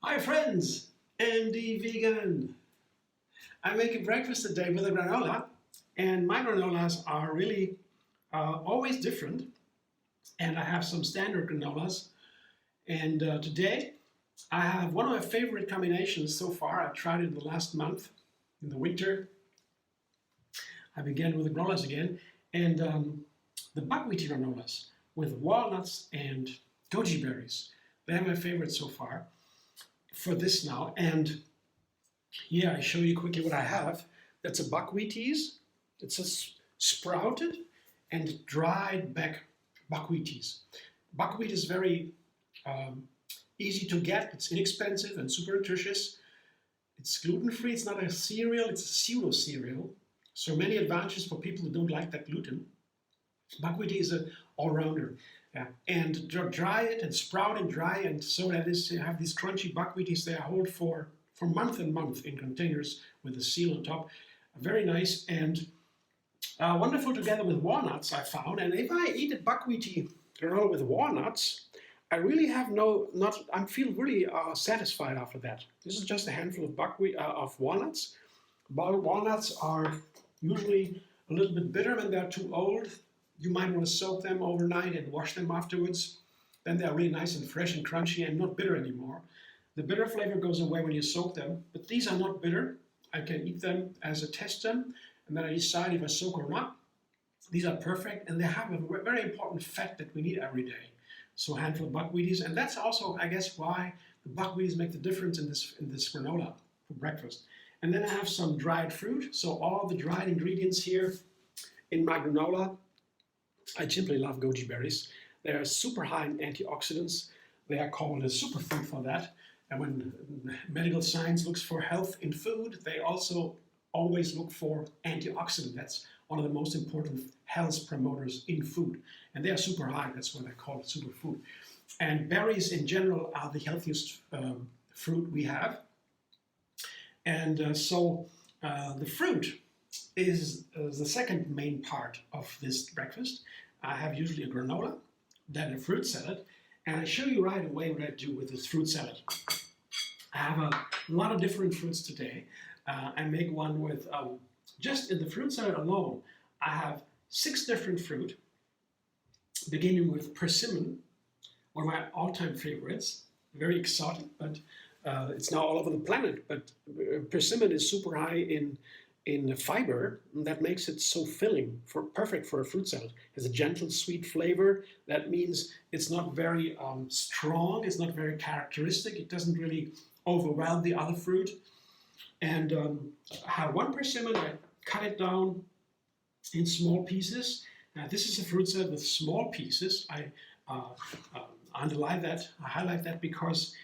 Hi friends, MD Vegan. I'm making breakfast today with a granola, and my granolas are really always different. And I have some standard granolas. And today I have one of my favorite combinations so far. I tried it in the last month in the winter. I began with the granolas again, and the buckwheaty granolas with walnuts and goji berries. They are my favorite so far for this now. And here I show you quickly what I have. That's a buckwheaties. It's a sprouted and dried back buckwheaties. Buckwheat is very easy to get. It's inexpensive and super nutritious. It's gluten-free. It's not a cereal. It's a pseudo cereal. So many advantages for people who don't like that gluten. Buckwheat is an all-rounder. And dry it and sprout and dry, and so that is, you have these crunchy buckwheaties. They hold for month and month in containers with a seal on top. Very nice and wonderful together with walnuts, I found. And if I eat a buckwheaty granola with walnuts, I really have I feel really satisfied after that. This is just a handful of walnuts. Walnuts are usually a little bit bitter when they're too old. You might want to soak them overnight and wash them afterwards. Then they're really nice and fresh and crunchy and not bitter anymore. The bitter flavor goes away when you soak them, but these are not bitter. I can eat them as I test them, and then I decide if I soak or not. These are perfect, and they have a very important fat that we need every day. So a handful of buckwheaties, and that's also, I guess, why the buckwheaties make the difference in this granola for breakfast. And then I have some dried fruit, so all the dried ingredients here in my granola. I simply love goji berries. They are super high in antioxidants. They are called a superfood for that. And when medical science looks for health in food, they also always look for antioxidants. That's one of the most important health promoters in food. And they are super high. That's why they're called superfood. And berries in general are the healthiest fruit we have. And so the fruit is the second main part of this breakfast. I have usually a granola, then a fruit salad, and I show you right away what I do with this fruit salad. I have a lot of different fruits today. I make one with, just in the fruit salad alone, I have 6 different fruit, beginning with persimmon, one of my all-time favorites, very exotic, but it's now all over the planet. But persimmon is super high in fiber, and that makes it so filling, perfect for a fruit salad. It has a gentle, sweet flavor. That means it's not very strong, it's not very characteristic, it doesn't really overwhelm the other fruit. And I have 1 persimmon, I cut it down in small pieces. This is a fruit salad with small pieces. I highlight that because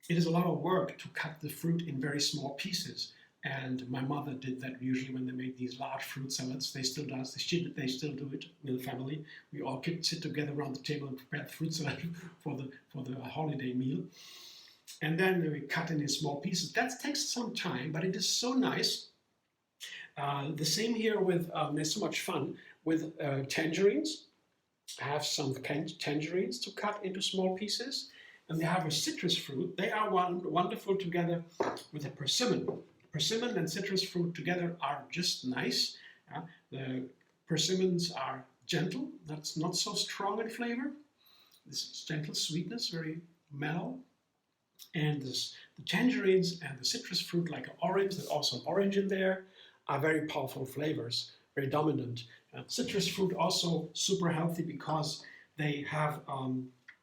it is a lot of work to cut the fruit in very small pieces. And my mother did that usually when they make these large fruit salads. They still do it in the family. We all sit together around the table and prepare the fruit salad for the holiday meal. And then we cut it in small pieces. That takes some time, but it is so nice. The same here with, there's so much fun with tangerines. I have some tangerines to cut into small pieces. And they have a citrus fruit. They are wonderful together with a persimmon. Persimmon and citrus fruit together are just nice. The persimmons are gentle, that's not so strong in flavor. This is gentle sweetness, very mellow. And the tangerines and the citrus fruit, like an orange, there's also an orange in there, are very powerful flavors, very dominant. Citrus fruit also super healthy because they have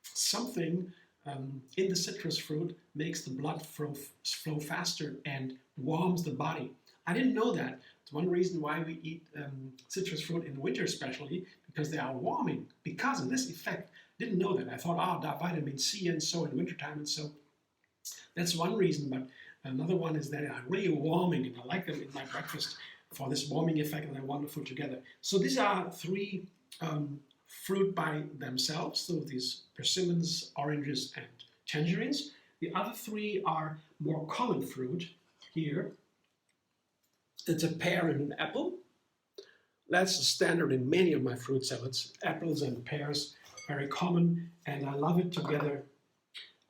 something in the citrus fruit makes the blood flow faster and warms the body. I didn't know that. It's one reason why we eat citrus fruit in winter especially, because they are warming, because of this effect. Didn't know that. I thought, that vitamin C and so in wintertime and so. That's one reason, but another one is that they are really warming, and I like them in my breakfast for this warming effect, and they're wonderful together. So these are 3 fruit by themselves, so these persimmons, oranges, and tangerines. The other three are more common fruit. Here, it's a pear and an apple. That's the standard in many of my fruit salads. Apples and pears, very common, and I love it together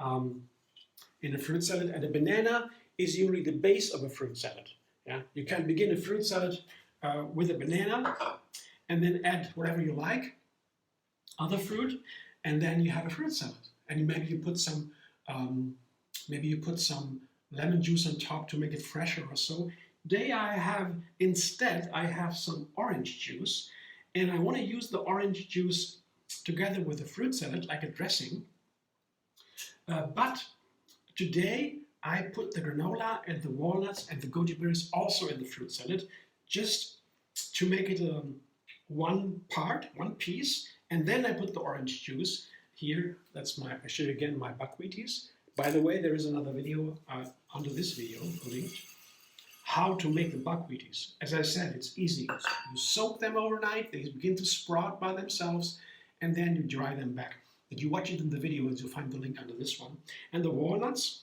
in a fruit salad. And a banana is usually the base of a fruit salad. Yeah? You can begin a fruit salad with a banana and then add whatever you like, other fruit, and then you have a fruit salad. And maybe you put some lemon juice on top to make it fresher or so. Today instead I have some orange juice, and I want to use the orange juice together with the fruit salad like a dressing. But today I put the granola and the walnuts and the goji berries also in the fruit salad, just to make it one piece, and then I put the orange juice. Here, I show you again my buckwheaties. By the way, there is another video under this video linked, how to make the buckwheaties. As I said, it's easy. You soak them overnight, they begin to sprout by themselves, and then you dry them back. But you watch it in the video and you'll find the link under this one. And the walnuts,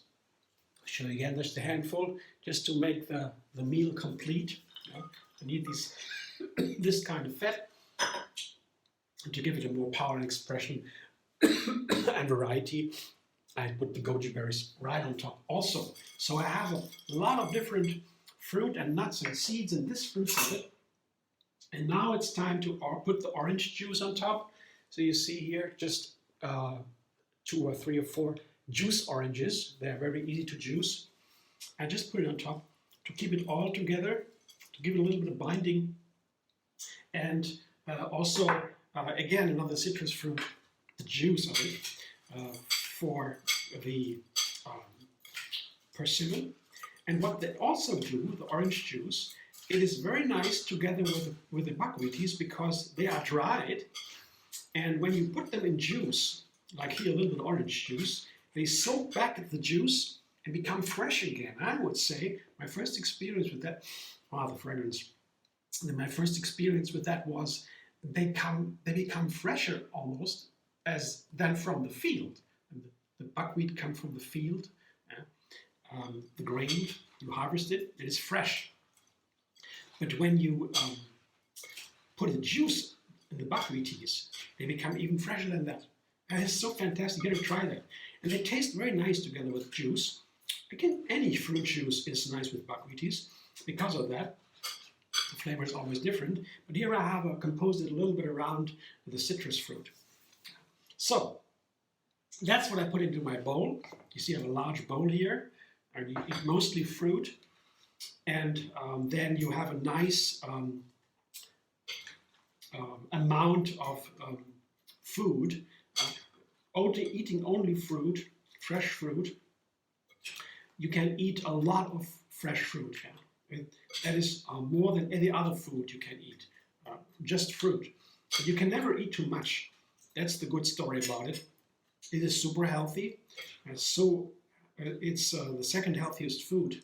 I'll show you again, just a handful, just to make the meal complete. You know, I need this kind of fat to give it a more power and expression and variety. I put the goji berries right on top also. So I have a lot of different fruit and nuts and seeds in this fruit salad. And now it's time to put the orange juice on top. So you see here just 2 or 3 or 4 juice oranges. They're very easy to juice. I just put it on top to keep it all together, to give it a little bit of binding. And also, again, another citrus fruit, the juice of it, for the persimmon. And what they also do, the orange juice, it is very nice together with the buckwheaties because they are dried. And when you put them in juice, like here a little bit of orange juice, they soak back the juice and become fresh again. I would say my first experience with that, wow, the fragrance. My first experience with that was they become fresher almost than from the field. And the buckwheat comes from the field. The grain, you harvest it, it is fresh. But when you put the juice in the buckwheaties, they become even fresher than that. And it's so fantastic, you gotta try that. And they taste very nice together with juice. Again, any fruit juice is nice with buckwheaties because of that. The flavor is always different. But here I have composed it a little bit around with the citrus fruit. So, that's what I put into my bowl. You see I have a large bowl here. I eat mostly fruit. And then you have a nice amount of food. Eating only fruit, fresh fruit. You can eat a lot of fresh fruit. Yeah? That is more than any other food you can eat. Just fruit. But you can never eat too much. That's the good story about it. It is super healthy. It's the second healthiest food.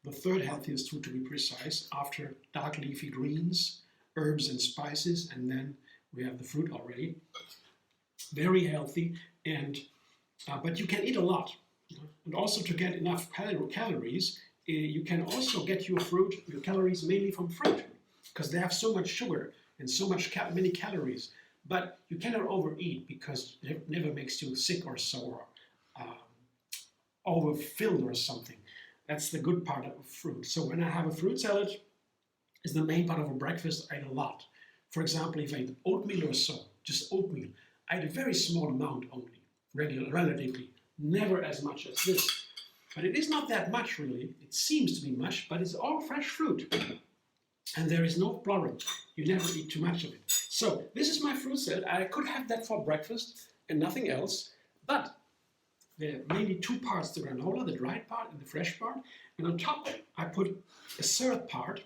The third healthiest food to be precise, after dark leafy greens, herbs and spices, and then we have the fruit already. Very healthy, and but you can eat a lot. And also to get enough calories, you can also get your calories mainly from fruit, because they have so much sugar and so many calories. But you cannot overeat because it never makes you sick or so, or overfilled or something. That's the good part of fruit. So when I have a fruit salad, it's the main part of a breakfast. I eat a lot. For example, if I eat oatmeal or so, just oatmeal, I eat a very small amount only, relatively, never as much as this. But it is not that much really. It seems to be much, but it's all fresh fruit. And there is no problem. You never eat too much of it. So this is my fruit salad. I could have that for breakfast and nothing else, but there are mainly 2 parts, the granola, the dried part and the fresh part. And on top, I put a third part,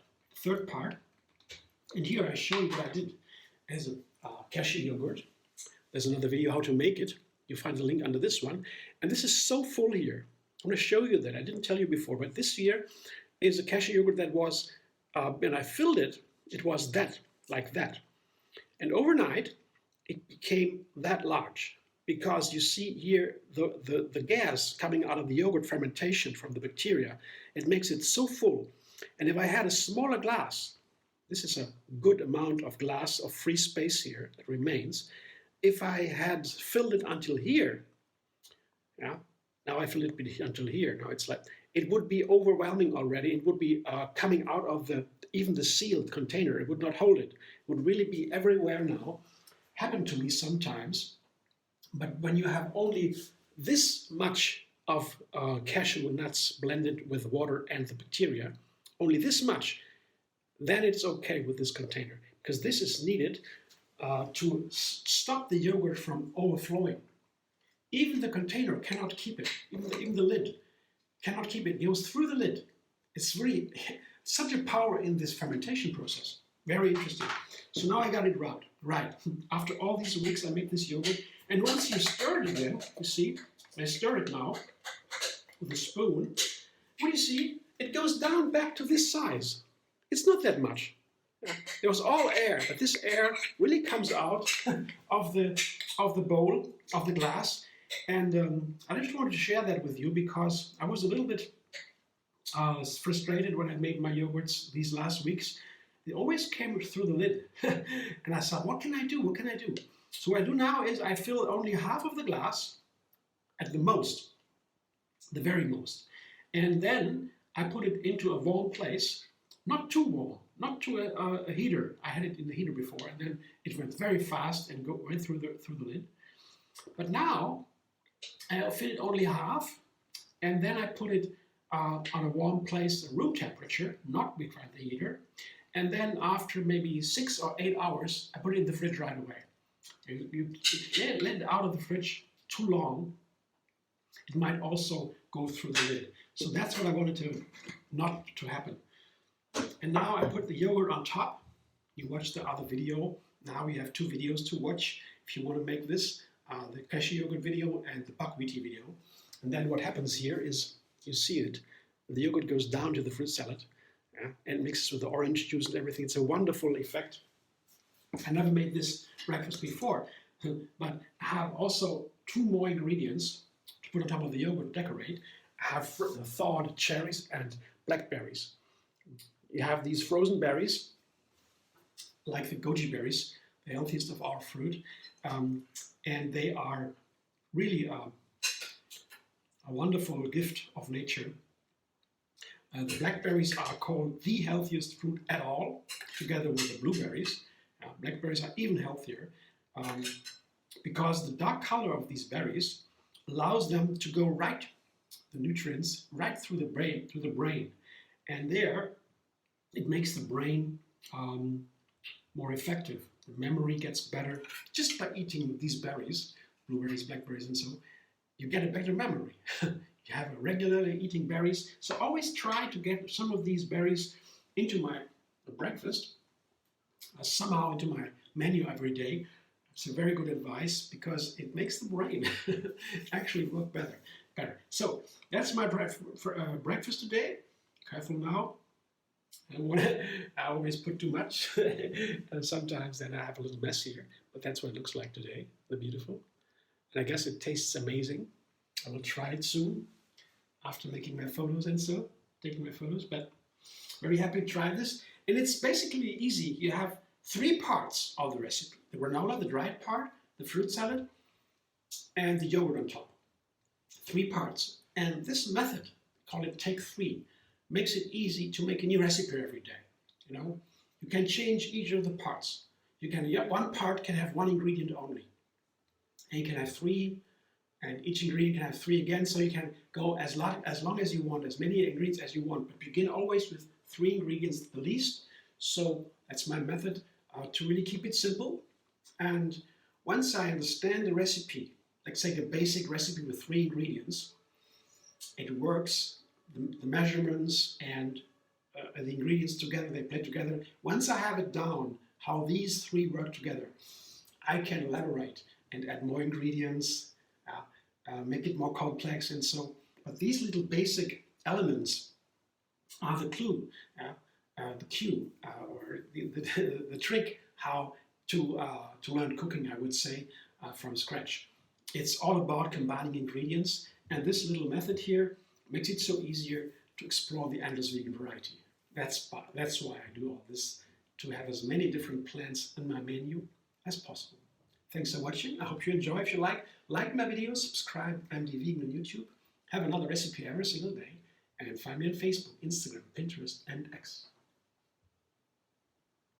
and here I show you what I did as a cashew yogurt. There's another video how to make it. You find the link under this one. And this is so full here. I'm going to show you that. I didn't tell you before, but this here is a cashew yogurt that was, when I filled it, it was like that. And overnight, it became that large. because you see here the gas coming out of the yogurt fermentation from the bacteria. It makes it so full. And if I had a smaller glass, this is a good amount of glass of free space here that remains. If I had filled it until here, yeah, now I filled it until here. Now it's like, it would be overwhelming already. It would be coming out of even the sealed container. It would not hold it. It would really be everywhere now. Happened to me sometimes. But when you have only this much of cashew nuts blended with water and the bacteria, only this much, then it's okay with this container, because this is needed to stop the yogurt from overflowing. Even the container cannot keep it, even the lid cannot keep it. It goes through the lid. It's really such a power in this fermentation process. Very interesting. So now I got it right. After all these weeks, I make this yogurt. And once you stir it again, you see, I stir it now with a spoon. What do you see? It goes down back to this size. It's not that much. It was all air, but this air really comes out of the bowl, of the glass. And I just wanted to share that with you because I was a little bit frustrated when I made my yogurts these last weeks. They always came through the lid. And I thought, what can I do? What can I do? So what I do now is I fill only half of the glass at the most, the very most. And then I put it into a warm place, not too warm, not to a heater. I had it in the heater before, and then it went very fast and went through the lid. But now I fill it only half, and then I put it on a warm place, room temperature, not behind the heater. And then after maybe 6 or 8 hours, I put it in the fridge right away. You let it out of the fridge too long, it might also go through the lid. So that's what I wanted not to happen. And now I put the yogurt on top. You watched the other video. Now we have 2 videos to watch if you want to make this, the cashew yogurt video and the buckwheaty video. And then what happens here is, you see it, the yogurt goes down to the fruit salad, and mixes with the orange juice and everything. It's a wonderful effect. I never made this breakfast before, but I have also 2 more ingredients to put on top of the yogurt to decorate. I have the thawed cherries and blackberries. You have these frozen berries, like the goji berries, the healthiest of our fruit, and they are really a wonderful gift of nature. The blackberries are called the healthiest fruit at all, together with the blueberries. Blackberries are even healthier because the dark color of these berries allows them to go right, the nutrients, right through the brain. And there, it makes the brain more effective. The memory gets better just by eating these berries, blueberries, blackberries, and so you get a better memory. You have regularly eating berries, so always try to get some of these berries into my breakfast, somehow into my menu every day. It's a very good advice because it makes the brain actually work better. So that's my breakfast today. Careful now. I always put too much, and sometimes then I have a little mess here, but that's what it looks like today. They're beautiful. And I guess it tastes amazing. I will try it soon after making my photos and so, taking my photos, but very happy to try this. And it's basically easy. You have 3 parts of the recipe: the granola, the dried part, the fruit salad, and the yogurt on top. 3 parts. And this method, call it Take 3, makes it easy to make a new recipe every day. You know, you can change each of the parts. One part can have 1 ingredient only, and you can have 3, and each ingredient can have 3 again. So you can go as long as you want, as many ingredients as you want, but begin always with 3 ingredients at the least. So that's my method to really keep it simple. And once I understand the recipe, like say the basic recipe with 3 ingredients, it works. The measurements and the ingredients together, they play together. Once I have it down, how these 3 work together, I can elaborate and add more ingredients, make it more complex and so. But these little basic elements are the clue, the cue, or the trick how to learn cooking, I would say, from scratch. It's all about combining ingredients, and this little method here makes it so easier to explore the endless vegan variety. That's why I do all this, to have as many different plants in my menu as possible. Thanks for watching. I hope you enjoy. If you like my videos, subscribe. MD Vegan on YouTube. Have another recipe every single day. And find me on Facebook, Instagram, Pinterest, and X.